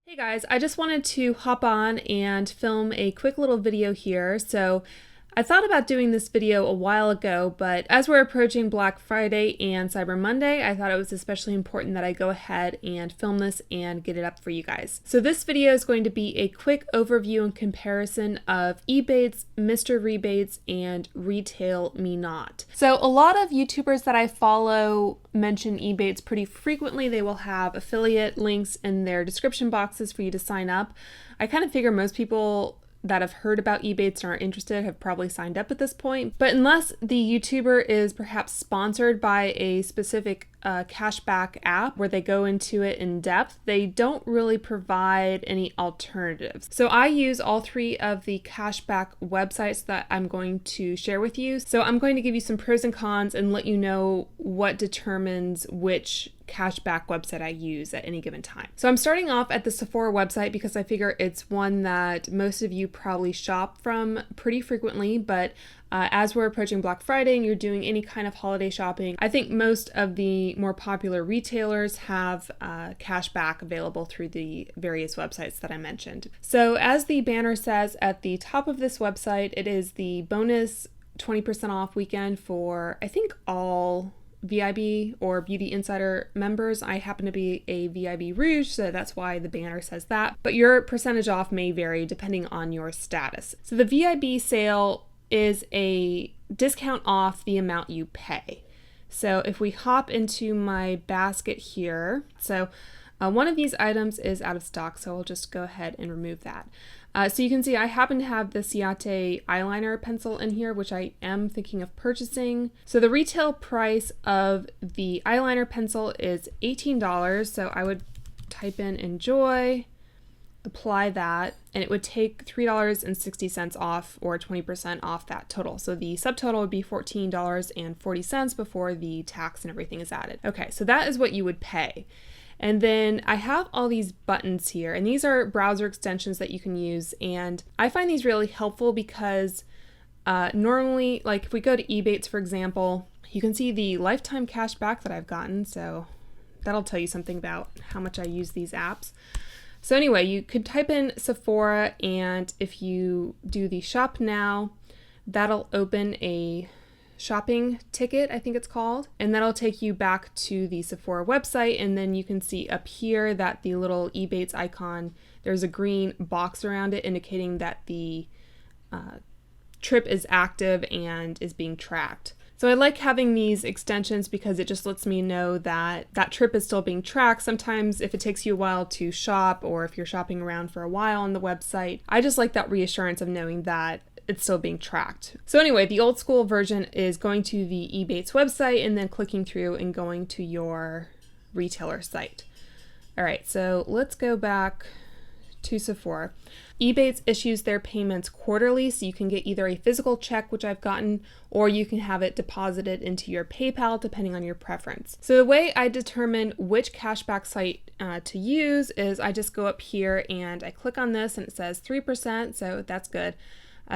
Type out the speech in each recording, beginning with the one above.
Hey guys, I just wanted to hop on and film a quick little video here. So I thought about doing this video a while ago, but as we're approaching Black Friday and Cyber Monday, I thought it was especially important that I go ahead and film this and get it up for you guys. So this video is going to be a quick overview and comparison of Ebates, Mr. Rebates, and RetailMeNot. So a lot of YouTubers that I follow mention Ebates pretty frequently. They will have affiliate links in their description boxes for you to sign up. I kind of figure most people that have heard about Ebates and are interested have probably signed up at this point. But unless the YouTuber is perhaps sponsored by a specific cashback app where they go into it in depth, they don't really provide any alternatives. So I use all three of the cashback websites that I'm going to share with you. So I'm going to give you some pros and cons and let you know what determines which cashback website I use at any given time. So I'm starting off at the Sephora website because I figure it's one that most of you probably shop from pretty frequently, but as we're approaching Black Friday and you're doing any kind of holiday shopping, I think most of the more popular retailers have cashback available through the various websites that I mentioned. So as the banner says at the top of this website, it is the bonus 20% off weekend for, I think, all VIB or Beauty Insider members. I happen to be a VIB Rouge, so that's why the banner says that. But your percentage off may vary depending on your status. So the VIB sale is a discount off the amount you pay. So if we hop into my basket here, so one of these items is out of stock, so I'll just go ahead and remove that. So you can see I happen to have the Ciate eyeliner pencil in here, which I am thinking of purchasing. So the retail price of the eyeliner pencil is $18, so I would type in enjoy, apply that, and it would take $3.60 off, or 20% off that total. So the subtotal would be $14.40 before the tax and everything is added. Okay, so that is what you would pay. And then I have all these buttons here, and these are browser extensions that you can use. And I find these really helpful because normally, like if we go to Ebates, for example, you can see the lifetime cash back that I've gotten. So that'll tell you something about how much I use these apps. So anyway, you could type in Sephora, and if you do the shop now, that'll open a shopping ticket, I think it's called, and that'll take you back to the Sephora website. And then you can see up here that the little Ebates icon, there's a green box around it indicating that the trip is active and is being tracked. So I like having these extensions because it just lets me know that that trip is still being tracked. Sometimes if it takes you a while to shop, or if you're shopping around for a while on the website, I just like that reassurance of knowing that it's still being tracked. So anyway, the old school version is going to the Ebates website and then clicking through and going to your retailer site. All right, so let's go back to Sephora. Ebates issues their payments quarterly, so you can get either a physical check, which I've gotten, or you can have it deposited into your PayPal depending on your preference. So the way I determine which cashback site to use is I just go up here and I click on this and it says 3%, so that's good.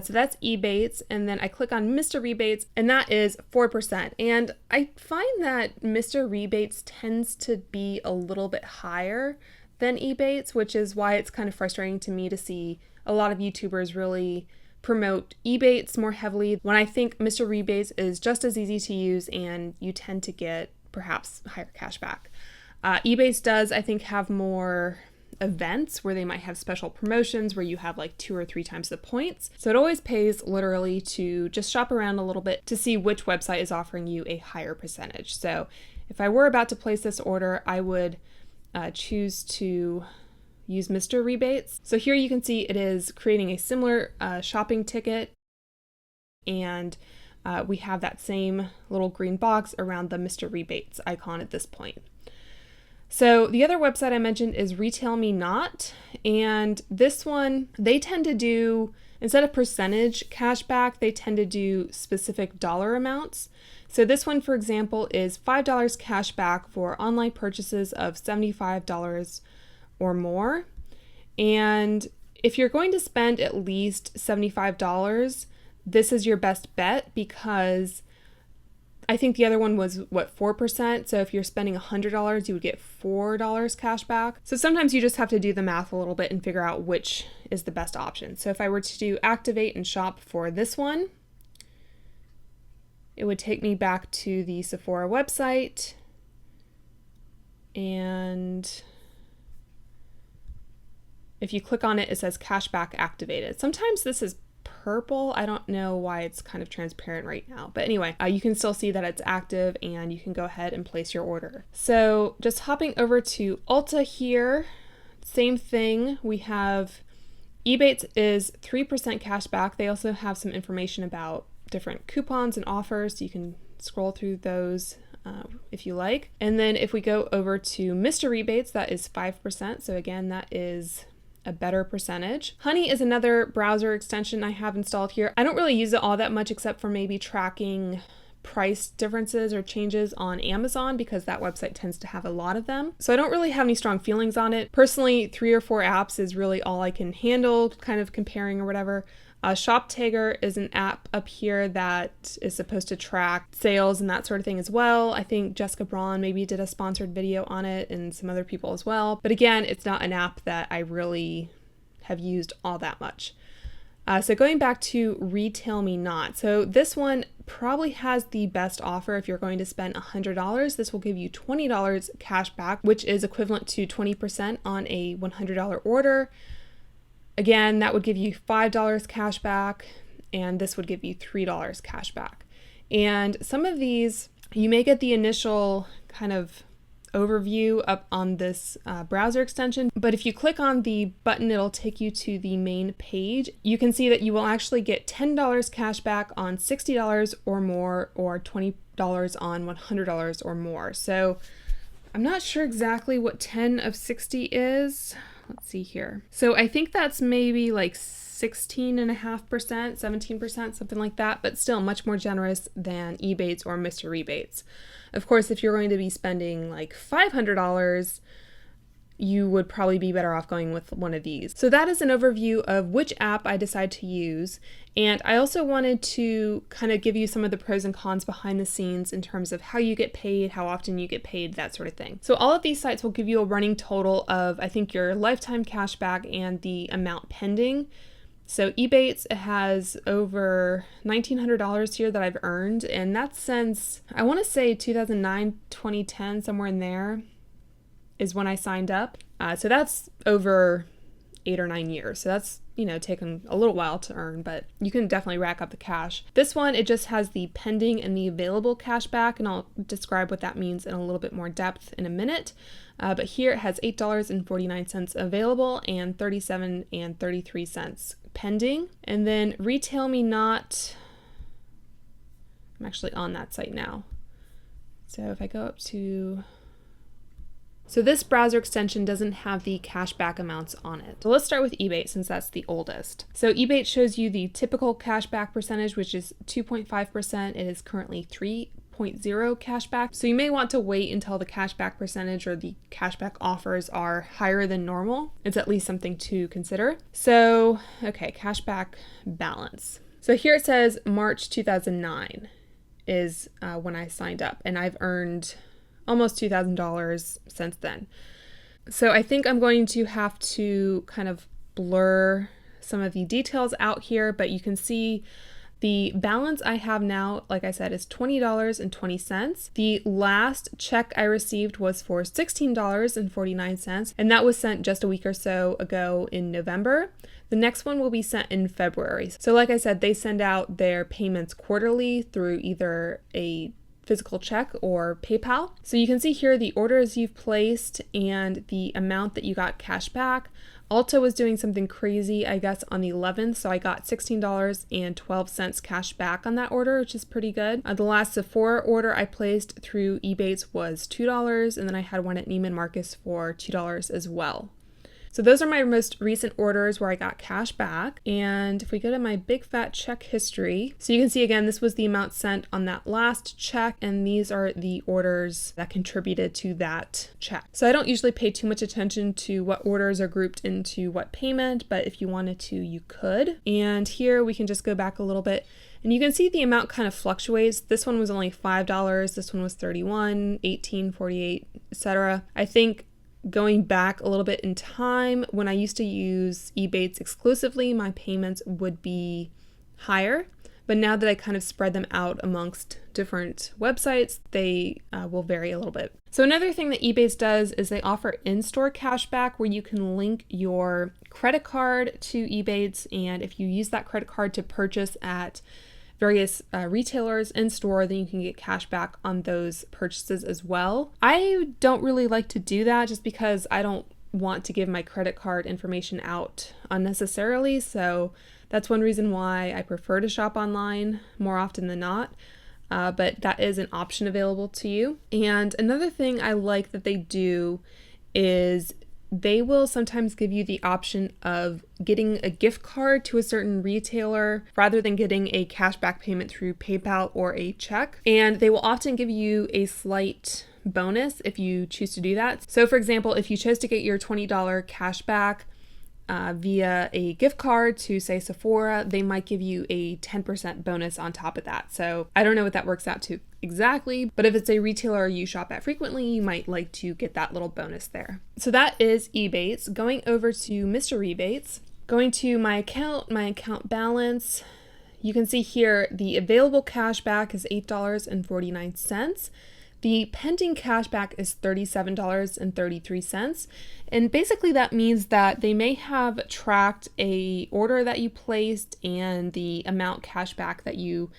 So that's Ebates, and then I click on Mr. Rebates, and that is 4%. And I find that Mr. Rebates tends to be a little bit higher than Ebates, which is why it's kind of frustrating to me to see a lot of YouTubers really promote Ebates more heavily, when I think Mr. Rebates is just as easy to use and you tend to get perhaps higher cashback. Ebates does, I think, have more events where they might have special promotions where you have like 2 or 3 times the points. So it always pays literally to just shop around a little bit to see which website is offering you a higher percentage. So if I were about to place this order, I would choose to use Mr. Rebates. So here you can see it is creating a similar shopping ticket, and we have that same little green box around the Mr. Rebates icon at this point. So the other website I mentioned is RetailMeNot, and this one, they tend to do, instead of percentage cashback, they tend to do specific dollar amounts. So this one, for example, is $5 cashback for online purchases of $75 or more. And if you're going to spend at least $75, this is your best bet, because I think the other one was, what, 4%? So if you're spending $100, you would get $4 cash back. So sometimes you just have to do the math a little bit and figure out which is the best option. So if I were to do activate and shop for this one, it would take me back to the Sephora website, and if you click on it, it says cashback activated. Sometimes this is purple. I don't know why it's kind of transparent right now. But anyway, you can still see that it's active and you can go ahead and place your order. So just hopping over to Ulta here, same thing. We have Ebates is 3% cash back. They also have some information about different coupons and offers. So you can scroll through those if you like. And then if we go over to Mr. Rebates, that is 5%. So again, that is a better percentage. Honey is another browser extension I have installed here. I don't really use it all that much except for maybe tracking price differences or changes on Amazon because that website tends to have a lot of them. So I don't really have any strong feelings on it. Personally, 3 or 4 apps is really all I can handle, kind of comparing or whatever. ShopTagger is an app up here that is supposed to track sales and that sort of thing as well. I think Jessica Braun maybe did a sponsored video on it and some other people as well. But again, it's not an app that I really have used all that much. So going back to RetailMeNot. So this one probably has the best offer. If you're going to spend $100, this will give you $20 cash back, which is equivalent to 20% on a $100 order. Again, that would give you $5 cash back, and this would give you $3 cash back. And some of these, you may get the initial kind of overview up on this browser extension, but if you click on the button, it'll take you to the main page. You can see that you will actually get $10 cash back on $60 or more, or $20 on $100 or more. So I'm not sure exactly what 10 of 60 is. Let's see here. So I think that's maybe like 16.5%, 17%, something like that, but still much more generous than Ebates or Mr. Rebates. Of course, if you're going to be spending like $500, you would probably be better off going with one of these. So that is an overview of which app I decide to use. And I also wanted to kind of give you some of the pros and cons behind the scenes in terms of how you get paid, how often you get paid, that sort of thing. So all of these sites will give you a running total of, I think, your lifetime cash back and the amount pending. So Ebates has over $1,900 here that I've earned, and that's since, I want to say 2009, 2010, somewhere in there is when I signed up. So that's over 8 or 9 years. So that's, taken a little while to earn, but you can definitely rack up the cash. This one, it just has the pending and the available cash back, and I'll describe what that means in a little bit more depth in a minute. But here it has $8.49 available and $37.33 pending. And then RetailMeNot, I'm actually on that site now. So if I go up to, so this browser extension doesn't have the cashback amounts on it. So let's start with Ebates since that's the oldest. So Ebates shows you the typical cashback percentage, which is 2.5%. It is currently 3.0 cashback. So you may want to wait until the cashback percentage or the cashback offers are higher than normal. It's at least something to consider. So, okay, cashback balance. So here it says March 2009 is when I signed up, and I've earned almost $2,000 since then. So I think I'm going to have to kind of blur some of the details out here, but you can see the balance I have now, like I said, is $20.20. The last check I received was for $16.49, and that was sent just a week or so ago in November. The next one will be sent in February. So like I said, they send out their payments quarterly through either a physical check or PayPal. So you can see here the orders you've placed and the amount that you got cash back. Ulta was doing something crazy, I guess, on the 11th, so I got $16.12 cash back on that order, which is pretty good. The last Sephora order I placed through Ebates was $2, and then I had one at Neiman Marcus for $2 as well. So those are my most recent orders where I got cash back. And if we go to my big fat check history, so you can see again, this was the amount sent on that last check, and these are the orders that contributed to that check. So I don't usually pay too much attention to what orders are grouped into what payment, but if you wanted to, you could. And here we can just go back a little bit, and you can see the amount kind of fluctuates. This one was only $5, this one was $31, $18, $48, etc. I think going back a little bit in time, when I used to use Ebates exclusively, my payments would be higher. But now that I kind of spread them out amongst different websites, they will vary a little bit. So another thing that Ebates does is they offer in-store cashback where you can link your credit card to Ebates, and if you use that credit card to purchase at various retailers in store, then you can get cash back on those purchases as well. I don't really like to do that just because I don't want to give my credit card information out unnecessarily. So that's one reason why I prefer to shop online more often than not. But that is an option available to you. And another thing I like that they do is they will sometimes give you the option of getting a gift card to a certain retailer rather than getting a cashback payment through PayPal or a check. And they will often give you a slight bonus if you choose to do that. So for example, if you chose to get your $20 cashback via a gift card to say Sephora, they might give you a 10% bonus on top of that. So I don't know what that works out to exactly, but if it's a retailer you shop at frequently, you might like to get that little bonus there. So that is Ebates. Going over to Mr. Rebates, going to my account balance, you can see here the available cash back is $8.49. The pending cashback is $37.33. And basically that means that they may have tracked a order that you placed and the amount cashback that you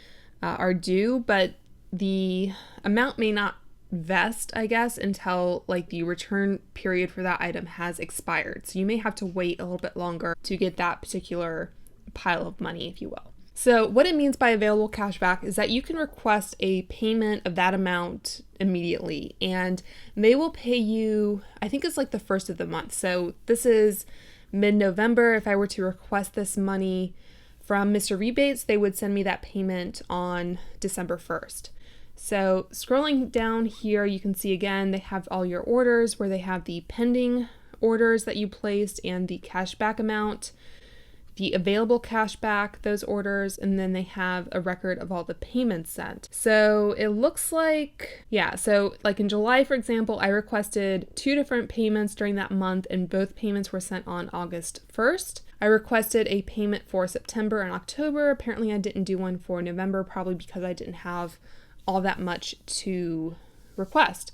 are due, but the amount may not vest, I guess, until like the return period for that item has expired. So you may have to wait a little bit longer to get that particular pile of money, if you will. So what it means by available cashback is that you can request a payment of that amount immediately, and they will pay you, I think it's like the first of the month. So this is mid-November. If I were to request this money from Mr. Rebates, they would send me that payment on December 1st. So scrolling down here, you can see again, they have all your orders where they have the pending orders that you placed and the cashback amount, the available cashback, those orders, and then they have a record of all the payments sent. So it looks like, yeah, so like in July, for example, I requested 2 different payments during that month, and both payments were sent on August 1st. I requested a payment for September and October. Apparently I didn't do one for November, probably because I didn't have all that much to request.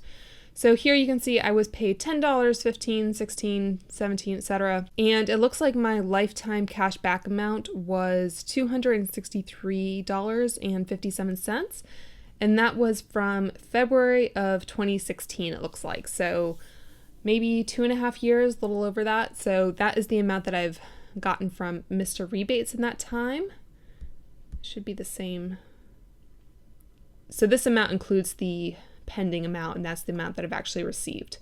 So here you can see I was paid $10, $15, $16, $17, etc. And it looks like my lifetime cash back amount was $263.57. And that was from February of 2016, it looks like. So maybe 2.5 years, a little over that. So that is the amount that I've gotten from Mr. Rebates in that time. Should be the same. So this amount includes the pending amount, and that's the amount that I've actually received.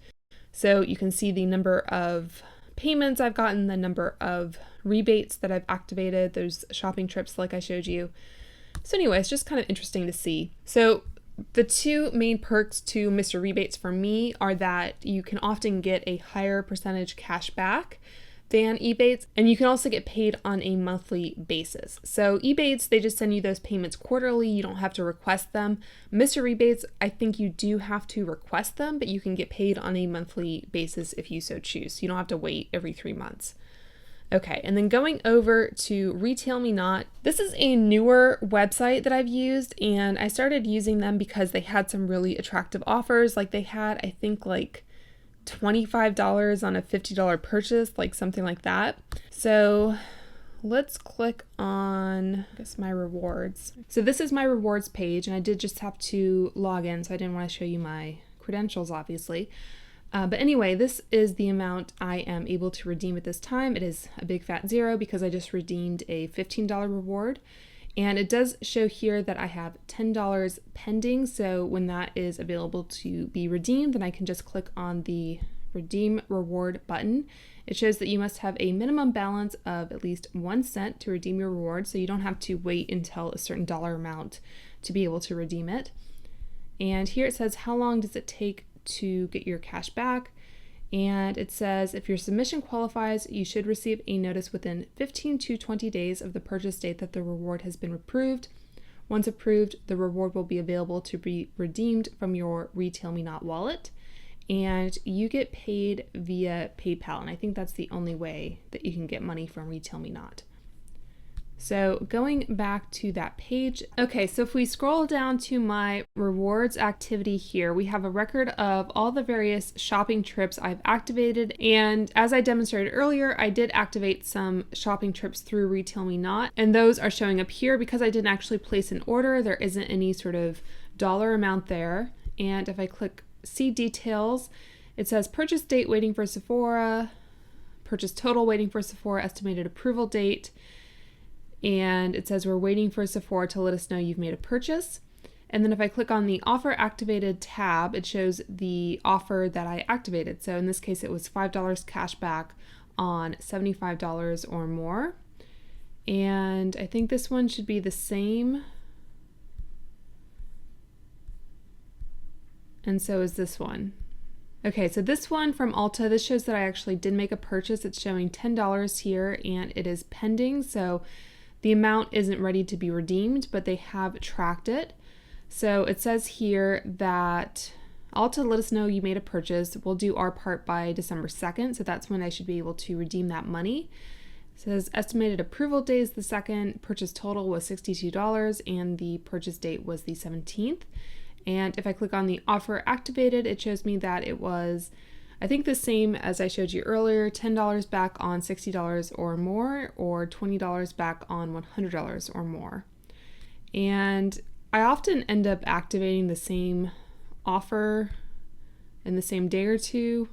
So you can see the number of payments I've gotten, the number of rebates that I've activated, those shopping trips like I showed you. So anyway, it's just kind of interesting to see. So the 2 main perks to Mr. Rebates for me are that you can often get a higher percentage cash back than Ebates, and you can also get paid on a monthly basis. So Ebates, they just send you those payments quarterly. You don't have to request them. Mr. Rebates, I think you do have to request them, but you can get paid on a monthly basis if you so choose. You don't have to wait every 3 months. Okay, and then going over to RetailMeNot, this is a newer website that I've used, and I started using them because they had some really attractive offers. Like they had, I think, like $25 on a $50 purchase, like something like that. So let's click on, I guess, my rewards. So this is my rewards page, and I did just have to log in, so I didn't want to show you my credentials, obviously. But anyway, this is the amount I am able to redeem at this time. It is a big fat 0 because I just redeemed a $15 reward. And it does show here that I have $10 pending. So when that is available to be redeemed, then I can just click on the redeem reward button It shows that you must have a minimum balance of at least 1 cent to redeem your reward, so you don't have to wait until a certain dollar amount to be able to redeem it. And here it says how long does it take to get your cash back. And it says if your submission qualifies, you should receive a notice within 15 to 20 days of the purchase date that the reward has been approved. Once approved, the reward will be available to be redeemed from your RetailMeNot wallet, and you get paid via PayPal, and I think that's the only way that you can get money from RetailMeNot. So going back to that page, okay, so if we scroll down to my rewards activity here, we have a record of all the various shopping trips I've activated. And as I demonstrated earlier, I did activate some shopping trips through RetailMeNot, and those are showing up here. Because I didn't actually place an order, there isn't any sort of dollar amount there. And if I click see details, it says purchase date waiting for Sephora, purchase total waiting for Sephora, estimated approval date. And it says we're waiting for Sephora to let us know you've made a purchase. And then if I click on the offer activated tab, it shows the offer that I activated. So in this case, it was $5 cash back on $75 or more. And I think this one should be the same. And so is this one. Okay, so this one from Ulta, this shows that I actually did make a purchase. It's showing $10 here and it is pending. So the amount isn't ready to be redeemed, but they have tracked it. So it says here that Ulta let us know you made a purchase. We'll do our part by December 2nd. So that's when I should be able to redeem that money. It says estimated approval day is the 2nd, purchase total was $62, and the purchase date was the 17th. And if I click on the offer activated, it shows me that it was, I think, the same as I showed you earlier, $10 back on $60 or more, or $20 back on $100 or more. And I often end up activating the same offer in the same day or two,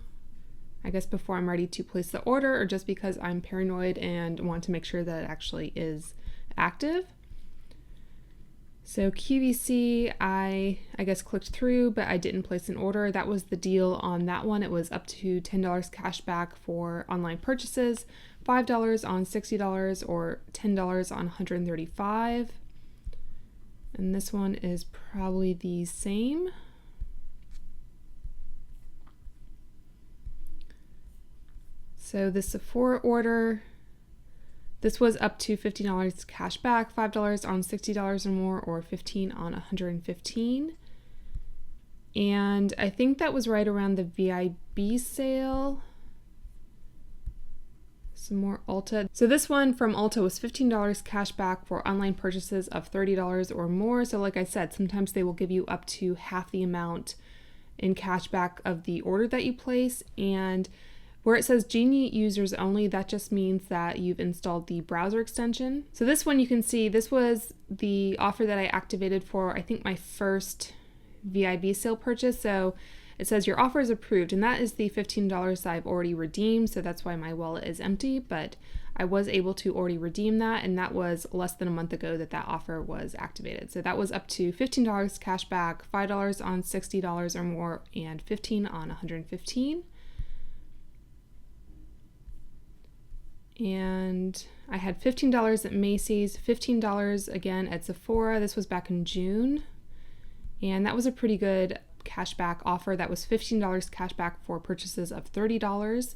I guess before I'm ready to place the order, or just because I'm paranoid and want to make sure that it actually is active. So QVC, I guess clicked through, but I didn't place an order. That was the deal on that one. It was up to $10 cash back for online purchases, $5 on $60, or $10 on $135. And this one is probably the same. So the Sephora order, this was up to $15 cash back, $5 on $60 or more, or $15 on $115. And I think that was right around the VIB sale. Some more Ulta. So this one from Ulta was $15 cash back for online purchases of $30 or more. So like I said, sometimes they will give you up to half the amount in cash back of the order that you place. And where it says Genie users only, that just means that you've installed the browser extension. So this one you can see, this was the offer that I activated for, I think, my first VIB sale purchase. So it says your offer is approved, and that is the $15 I've already redeemed. So that's why my wallet is empty, but I was able to already redeem that, and that was less than a month ago that that offer was activated. So that was up to $15 cash back, $5 on $60 or more, and $15 on $115. And I had $15 at Macy's, $15 again at Sephora. This was back in June. And that was a pretty good cashback offer. That was $15 cashback for purchases of $30.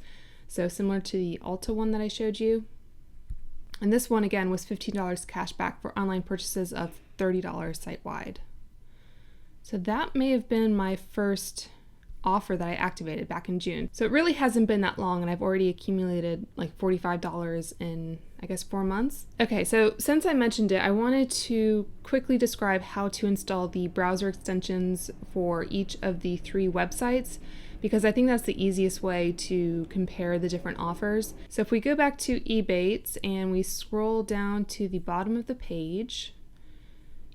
So similar to the Ulta one that I showed you. And this one again was $15 cashback for online purchases of $30 site-wide. So that may have been my first offer that I activated back in June. So it really hasn't been that long, and I've already accumulated like $45 in, I guess, 4 months. Okay, so since I mentioned it, I wanted to quickly describe how to install the browser extensions for each of the 3 websites, because I think that's the easiest way to compare the different offers. So if we go back to Ebates and we scroll down to the bottom of the page,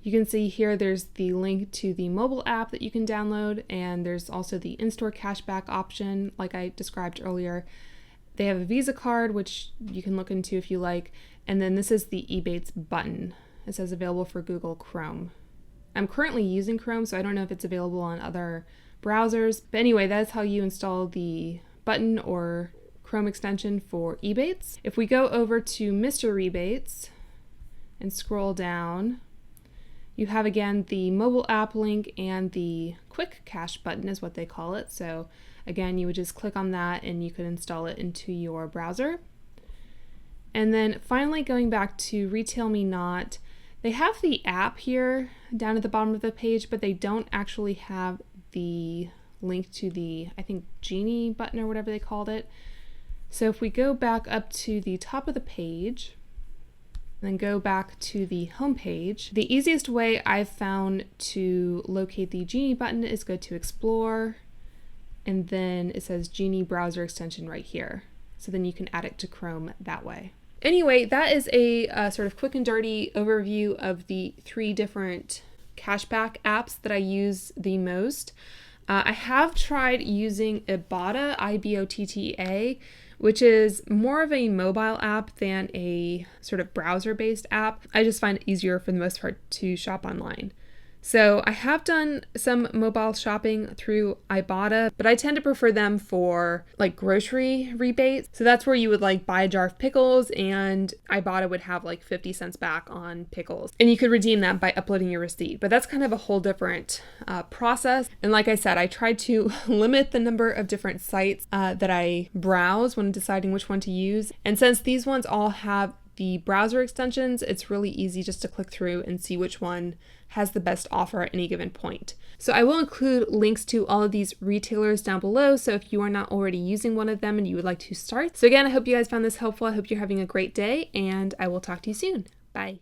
you can see here there's the link to the mobile app that you can download, and there's also the in-store cashback option like I described earlier. They have a Visa card, which you can look into if you like, and then this is the Ebates button. It says available for Google Chrome. I'm currently using Chrome, so I don't know if it's available on other browsers, but anyway, that's how you install the button or Chrome extension for Ebates. If we go over to Mr. Rebates and scroll down, you have again the mobile app link and the quick cash button is what they call it. So again, you would just click on that and you could install it into your browser. And then finally going back to RetailMeNot, they have the app here down at the bottom of the page, but they don't actually have the link to the, I think, Genie button or whatever they called it. So if we go back up to the top of the page, then go back to the home page, the easiest way I've found to locate the Genie button is go to Explore, and then it says Genie browser extension right here. So then you can add it to Chrome that way. Anyway, that is a sort of quick and dirty overview of the 3 different cashback apps that I use the most. I have tried using Ibotta, Ibotta, which is more of a mobile app than a sort of browser-based app. I just find it easier for the most part to shop online. So I have done some mobile shopping through Ibotta, but I tend to prefer them for like grocery rebates. So that's where you would like buy a jar of pickles and Ibotta would have like 50 cents back on pickles. And you could redeem that by uploading your receipt. But that's kind of a whole different process. And like I said, I tried to limit the number of different sites that I browse when deciding which one to use. And since these ones all have the browser extensions, it's really easy just to click through and see which one has the best offer at any given point. So I will include links to all of these retailers down below, so if you are not already using one of them and you would like to start. So again, I hope you guys found this helpful. I hope you're having a great day, and I will talk to you soon. Bye.